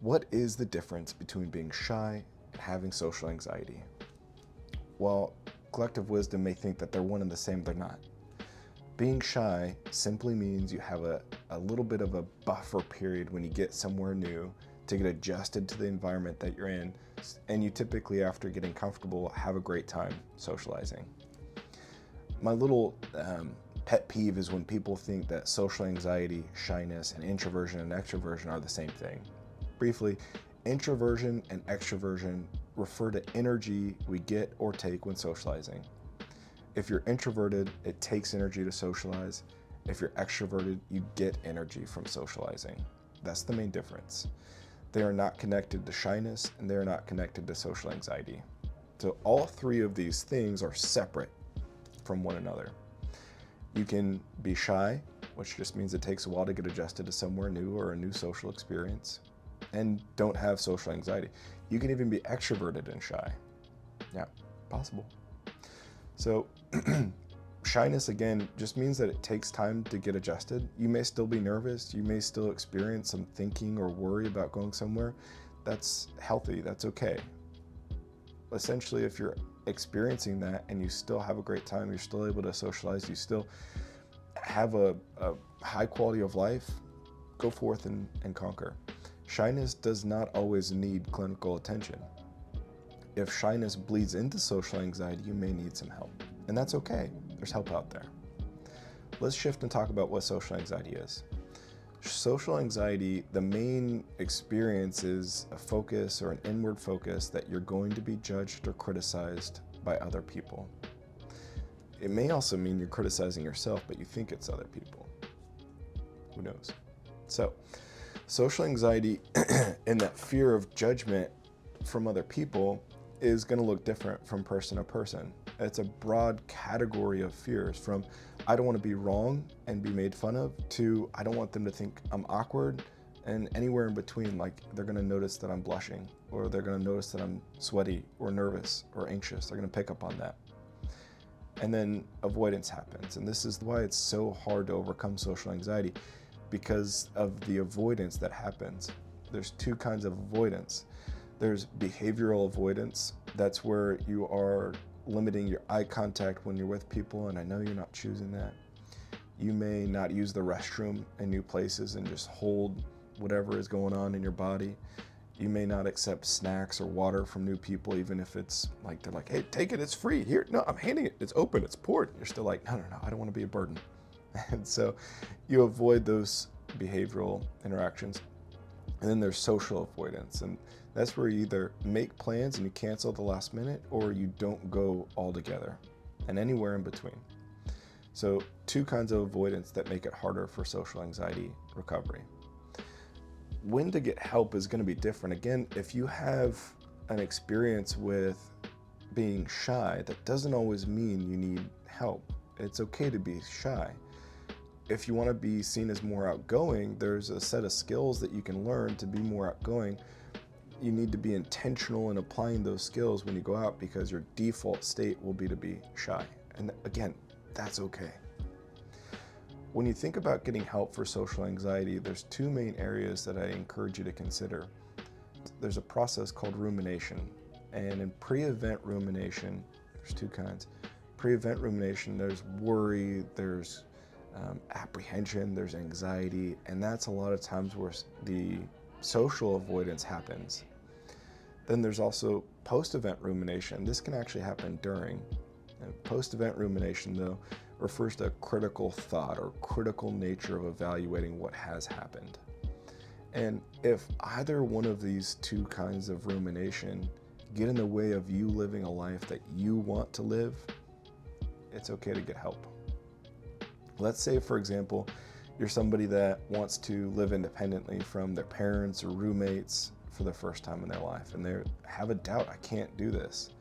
What is the difference between being shy and having social anxiety? While collective wisdom may think that they're one and the same, they're not. Being shy simply means you have a little bit of a buffer period when you get somewhere new to get adjusted to the environment that you're in, and you typically, after getting comfortable, have a great time socializing. My little pet peeve is when people think that social anxiety, shyness, and introversion and extroversion are the same thing. Briefly, introversion and extroversion refer to energy we get or take when socializing. If you're introverted, it takes energy to socialize. If you're extroverted, you get energy from socializing. That's the main difference. They are not connected to shyness, and they are not connected to social anxiety. So all three of these things are separate from one another. You can be shy, which just means it takes a while to get adjusted to somewhere new or a new social experience, and don't have social anxiety. You can even be extroverted and shy. Yeah, possible. So shyness, again, just means that it takes time to get adjusted. You may still be nervous. You may still experience some thinking or worry about going somewhere. That's healthy. That's okay. Essentially, if you're experiencing that and you still have a great time, you're still able to socialize, you still have a high quality of life, go forth and conquer. Shyness does not always need clinical attention. If shyness bleeds into social anxiety, you may need some help, and that's okay. There's help out there. Let's shift and talk about what social anxiety is. Social anxiety, the main experience is a focus or an inward focus that you're going to be judged or criticized by other people. It may also mean you're criticizing yourself, but you think it's other people. Who knows? So, social anxiety and that fear of judgment from other people is going to look different from person to person. It's a broad category of fears, from I don't want to be wrong and be made fun of, to I don't want them to think I'm awkward, and anywhere in between, like they're going to notice that I'm blushing, or they're going to notice that I'm sweaty or nervous or anxious. They're going to pick up on that. And then avoidance happens. And this is why it's so hard to overcome social anxiety, because of the avoidance that happens. There's two kinds of avoidance. There's behavioral avoidance. That's where you are limiting your eye contact when you're with people, and I know you're not choosing that. You may not use the restroom in new places and just hold whatever is going on in your body. You may not accept snacks or water from new people, even if it's like, they're like, hey, take it, it's free. Here, no, I'm handing it, it's open, it's poured. You're still like, no, I don't want to be a burden. And so you avoid those behavioral interactions. And then there's social avoidance, and that's where you either make plans and you cancel at the last minute, or you don't go altogether, and anywhere in between. So two kinds of avoidance that make it harder for social anxiety recovery. When to get help is going to be different. Again, if you have an experience with being shy, that doesn't always mean you need help. It's okay to be shy. If you want to be seen as more outgoing, there's a set of skills that you can learn to be more outgoing. You need to be intentional in applying those skills when you go out, because your default state will be to be shy. And again, that's okay. When you think about getting help for social anxiety, there's two main areas that I encourage you to consider. There's a process called rumination. And in pre-event rumination, there's two kinds. Pre-event rumination, there's worry, there's apprehension, there's anxiety, and that's a lot of times where the social avoidance happens. Then there's also post-event rumination. This can actually happen during. And post-event rumination, though, refers to critical thought or critical nature of evaluating what has happened. And if either one of these two kinds of rumination get in the way of you living a life that you want to live, it's okay to get help. Let's say, for example, you're somebody that wants to live independently from their parents or roommates for the first time in their life, and they have a doubt, I can't do this.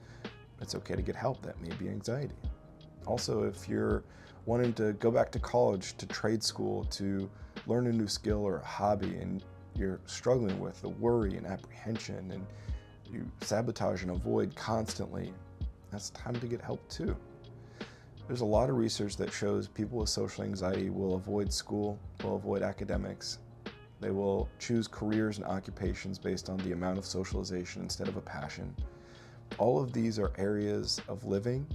It's okay to get help. That may be anxiety. Also, if you're wanting to go back to college, to trade school, to learn a new skill or a hobby, and you're struggling with the worry and apprehension, and you sabotage and avoid constantly, that's time to get help too. There's a lot of research that shows people with social anxiety will avoid school, will avoid academics. They will choose careers and occupations based on the amount of socialization instead of a passion. All of these are areas of living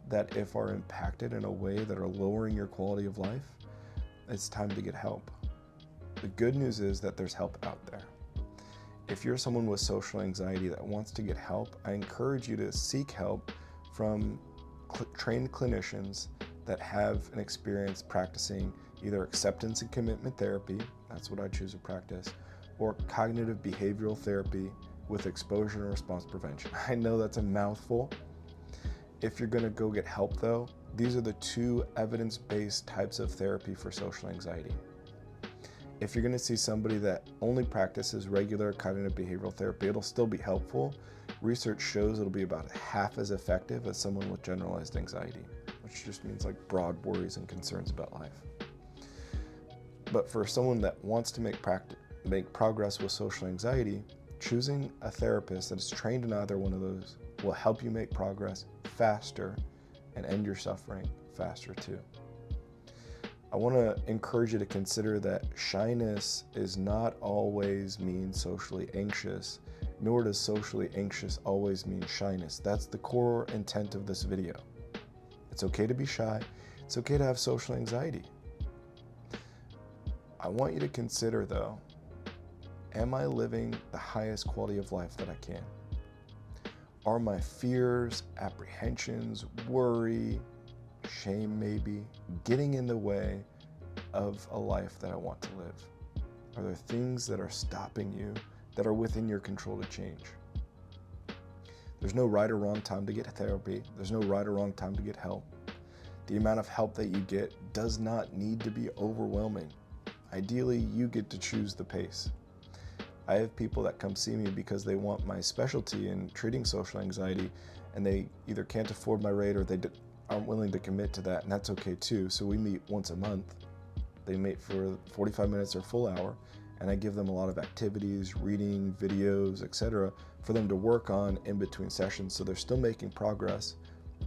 that, if are impacted in a way that are lowering your quality of life, it's time to get help. The good news is that there's help out there. If you're someone with social anxiety that wants to get help, I encourage you to seek help from trained clinicians that have an experience practicing either acceptance and commitment therapy, that's what I choose to practice, or cognitive behavioral therapy with exposure and response prevention. I know that's a mouthful. If you're gonna go get help though, these are the two evidence-based types of therapy for social anxiety. If you're gonna see somebody that only practices regular cognitive behavioral therapy, it'll still be helpful. Research shows it'll be about half as effective as someone with generalized anxiety, which just means like broad worries and concerns about life. But for someone that wants to make progress with social anxiety, choosing a therapist that is trained in either one of those will help you make progress faster and end your suffering faster too. I want to encourage you to consider that shyness is not always mean socially anxious, nor does socially anxious always mean shyness. That's the core intent of this video. It's okay to be shy. It's okay to have social anxiety. I want you to consider though, am I living the highest quality of life that I can? Are my fears, apprehensions, worry, shame maybe, getting in the way of a life that I want to live? Are there things that are stopping you that are within your control to change? There's no right or wrong time to get therapy. There's no right or wrong time to get help. The amount of help that you get does not need to be overwhelming. Ideally, you get to choose the pace. I have people that come see me because they want my specialty in treating social anxiety, and they either can't afford my rate or they aren't willing to commit to that, and that's okay too. So we meet once a month. They meet for 45 minutes or a full hour, and I give them a lot of activities, reading, videos, etc., for them to work on in between sessions, so they're still making progress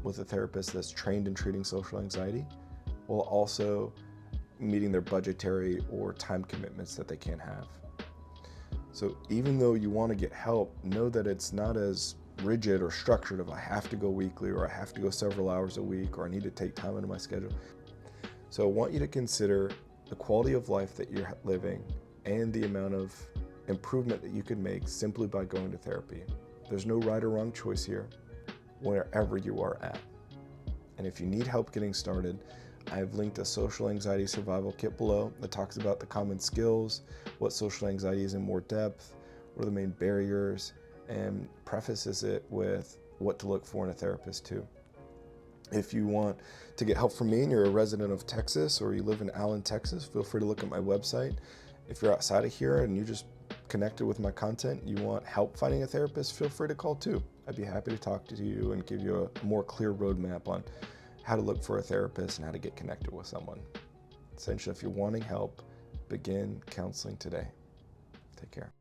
with a therapist that's trained in treating social anxiety, while also meeting their budgetary or time commitments that they can't have. So even though you want to get help, know that it's not as rigid or structured of I have to go weekly, or I have to go several hours a week, or I need to take time into my schedule. So I want you to consider the quality of life that you're living and the amount of improvement that you can make simply by going to therapy. There's no right or wrong choice here, wherever you are at. And if you need help getting started, I have linked a social anxiety survival kit below that talks about the common skills, what social anxiety is in more depth, what are the main barriers, and prefaces it with what to look for in a therapist too. If you want to get help from me and you're a resident of Texas, or you live in Allen, Texas, feel free to look at my website. If you're outside of here and you just connected with my content, you want help finding a therapist, feel free to call too. I'd be happy to talk to you and give you a more clear roadmap on how to look for a therapist and how to get connected with someone. Essentially, if you're wanting help, begin counseling today. Take care.